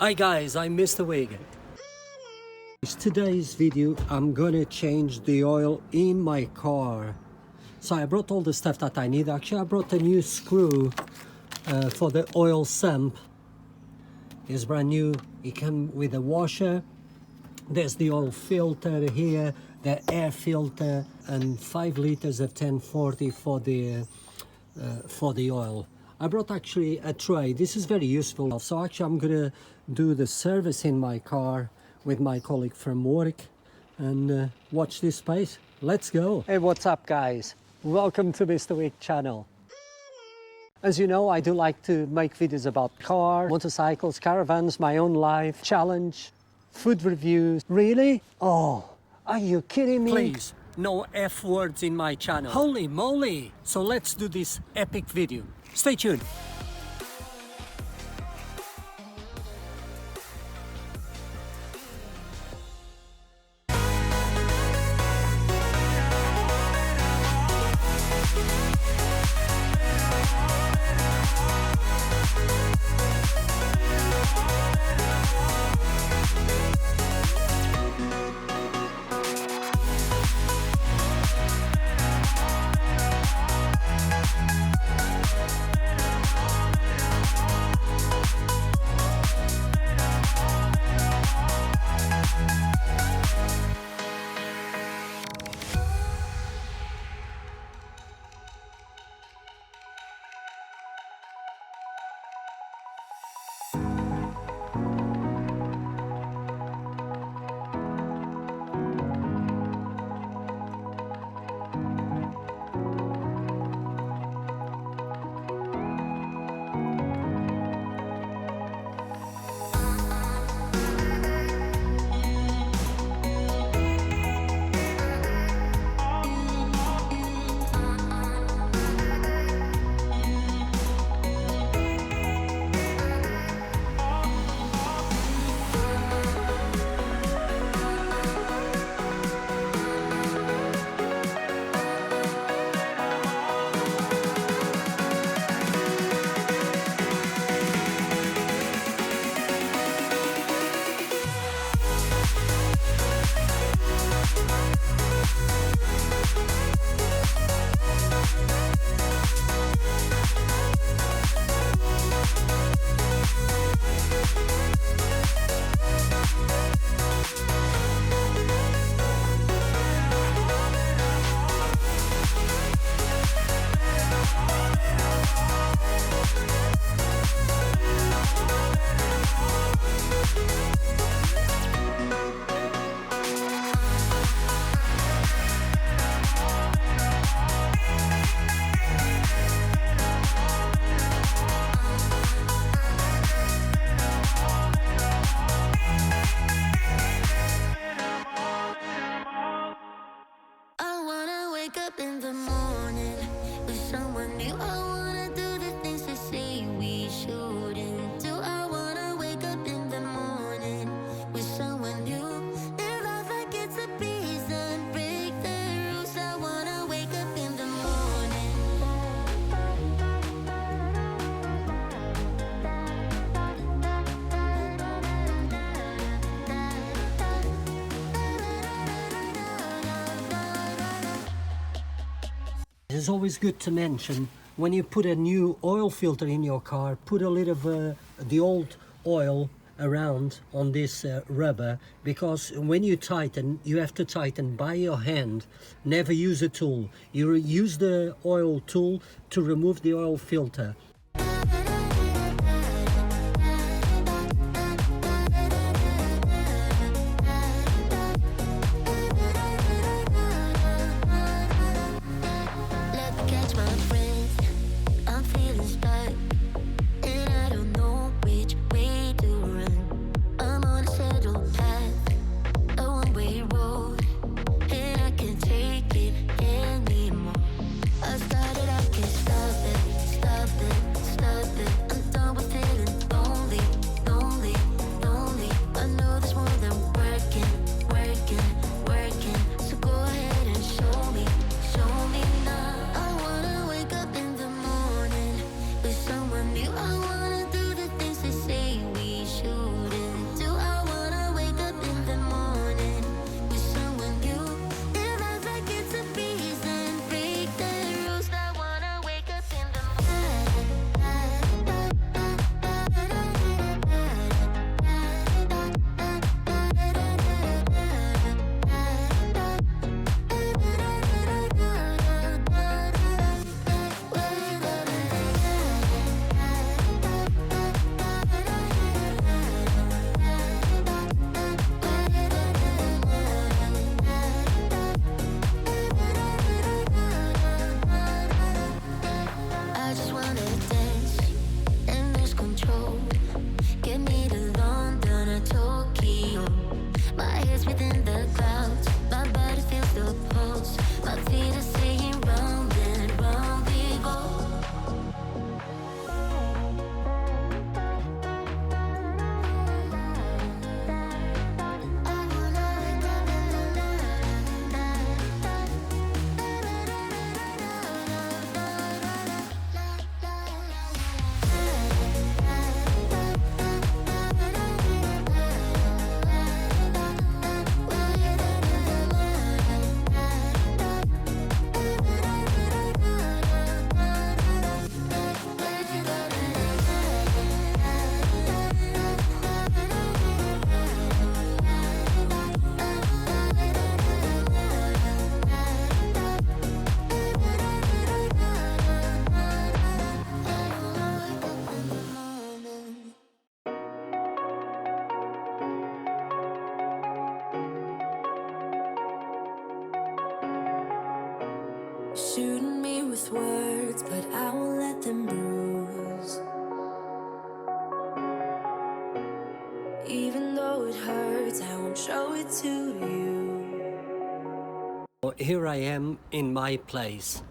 Hi guys, I'm Mr. Wigan. Today's video I'm gonna change the oil in my car. So I brought all the stuff that I need. Actually I brought a new screw for the oil sump. It's brand new. It comes with a washer. There's the oil filter here, the air filter, and 5 liters of 1040 for the oil. I brought actually a tray. This is very useful. So actually I'm gonna do the service in my car with my colleague from work and watch this space. Let's go. Hey, what's up guys? Welcome to Mr. Wick channel. As you know, I do like to make videos about cars, motorcycles, caravans, my own life, challenge, food reviews. Really? Oh, are you kidding me? Please, no F words in my channel. Holy moly! So let's do this epic video. Stay tuned. Up in the morning with someone new. I wanna do the things they say we shouldn't do. I wanna wake up in the morning with someone new. Live life like it's a prison, break the rules. I wanna wake up in the morning. It's always good to mention when you put a new oil filter in your car, put a little of the old oil around on this rubber, because when you tighten, you have to tighten by your hand. Never use a tool. You use the oil tool to remove the oil filter. I started, I can't stop it. those words, but I won't let them bruise. Even though it hurts, I won't show it to you. Here I am in my place.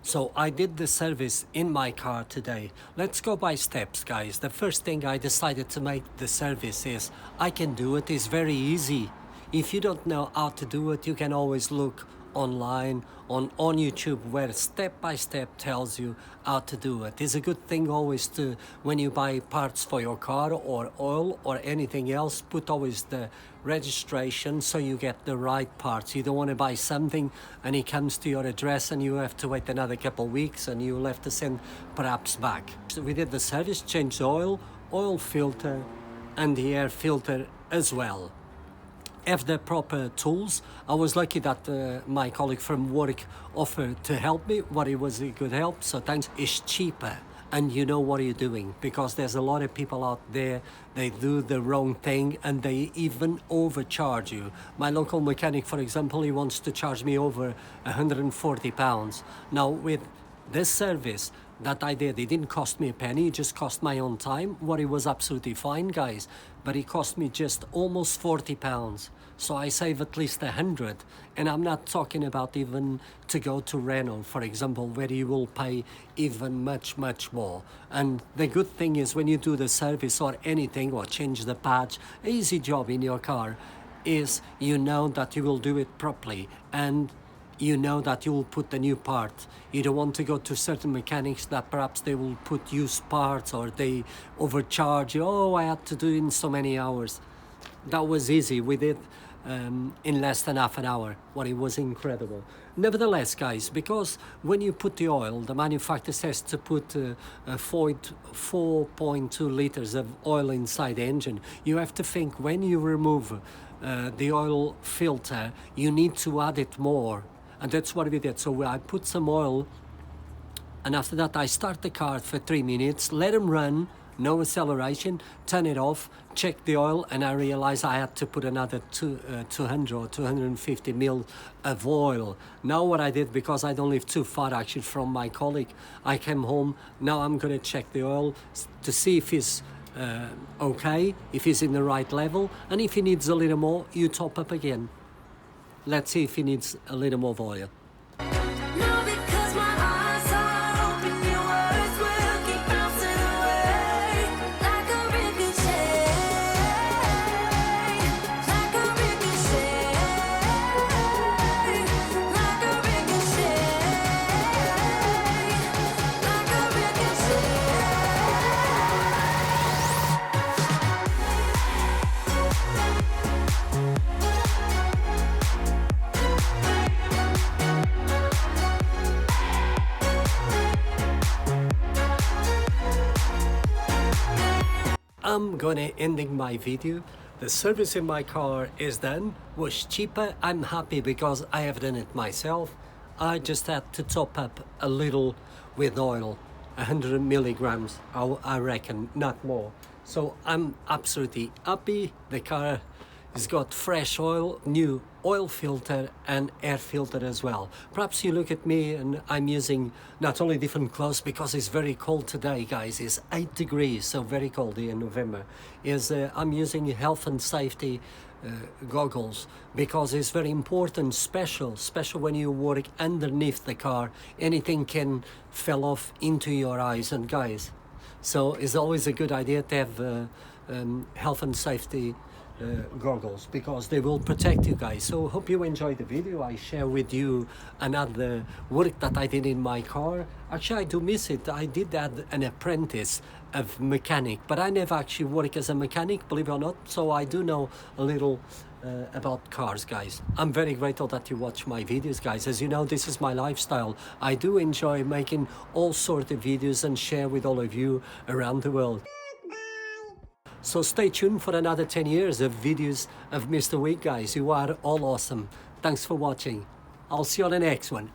So I did the service in my car today. Let's go by steps, guys. The first thing I decided to make the service is I can do it. It's very easy. If you don't know how to do it, you can always look online on YouTube, where step by step tells you how to do it. It's a good thing always to, when you buy parts for your car or oil or anything else, put always the registration so you get the right parts. You don't want to buy something and it comes to your address and you have to wait another couple of weeks and you'll have to send perhaps back. So we did the service, changed the oil filter and the air filter as well. Have the proper tools. I was lucky that my colleague from work offered to help me. What it was a good help, so thanks. It's cheaper and you know what you're doing, because there's a lot of people out there, they do the wrong thing and they even overcharge you. My local mechanic, for example, he wants to charge me over £140. Now with this service that I did, it didn't cost me a penny, it just cost my own time. What it was absolutely fine, guys, but it cost me just almost £40. So I save at least 100, and I'm not talking about even to go to Renault, for example, where you will pay even much more. And the good thing is when you do the service or anything or change the patch, easy job in your car, is you know that you will do it properly and you know that you will put the new part. You don't want to go to certain mechanics that perhaps they will put used parts or they overcharge you. Oh, I had to do it in so many hours. That was easy. We did in less than half an hour. Well, it was incredible. Nevertheless, guys, because when you put the oil, the manufacturer says to put 4.2 liters of oil inside the engine. You have to think when you remove the oil filter, you need to add it more. And that's what we did. So I put some oil, and after that I start the car for 3 minutes, let them run, no acceleration, turn it off, check the oil, and I realized I had to put another 200 or 250 mil of oil. Now what I did, because I don't live too far actually from my colleague, I came home. Now I'm going to check the oil to see if it's okay, if it's in the right level, and if he needs a little more, you top up again. Let's see if he needs a little more oil. No, because my eyes are open, your words will keep bouncing away like a ricochet, like a ricochet, like a ricochet, like a ricochet. I'm gonna ending my video. The service in my car is done, was cheaper. I'm happy because I have done it myself. I just had to top up a little with oil, 100 milligrams, I reckon, not more. So I'm absolutely happy. The car has got fresh oil, new oil filter and air filter as well. Perhaps you look at me and I'm using not only different clothes because it's very cold today, guys. It's 8 degrees, so very cold here in November. I'm using health and safety goggles because it's very important, special when you work underneath the car. Anything can fall off into your eyes, and guys, so it's always a good idea to have health and safety goggles, because they will protect you guys. So hope you enjoyed the video. I share with you another work that I did in my car. Actually, I do miss it. I did add an apprentice of mechanic, but I never actually work as a mechanic, believe it or not. So I do know a little about cars, guys. I'm very grateful that you watch my videos, guys. As you know, this is my lifestyle. I do enjoy making all sorts of videos and share with all of you around the world. So stay tuned for another 10 years of videos of Mr. Week, guys. You are all awesome. Thanks for watching. I'll see you on the next one.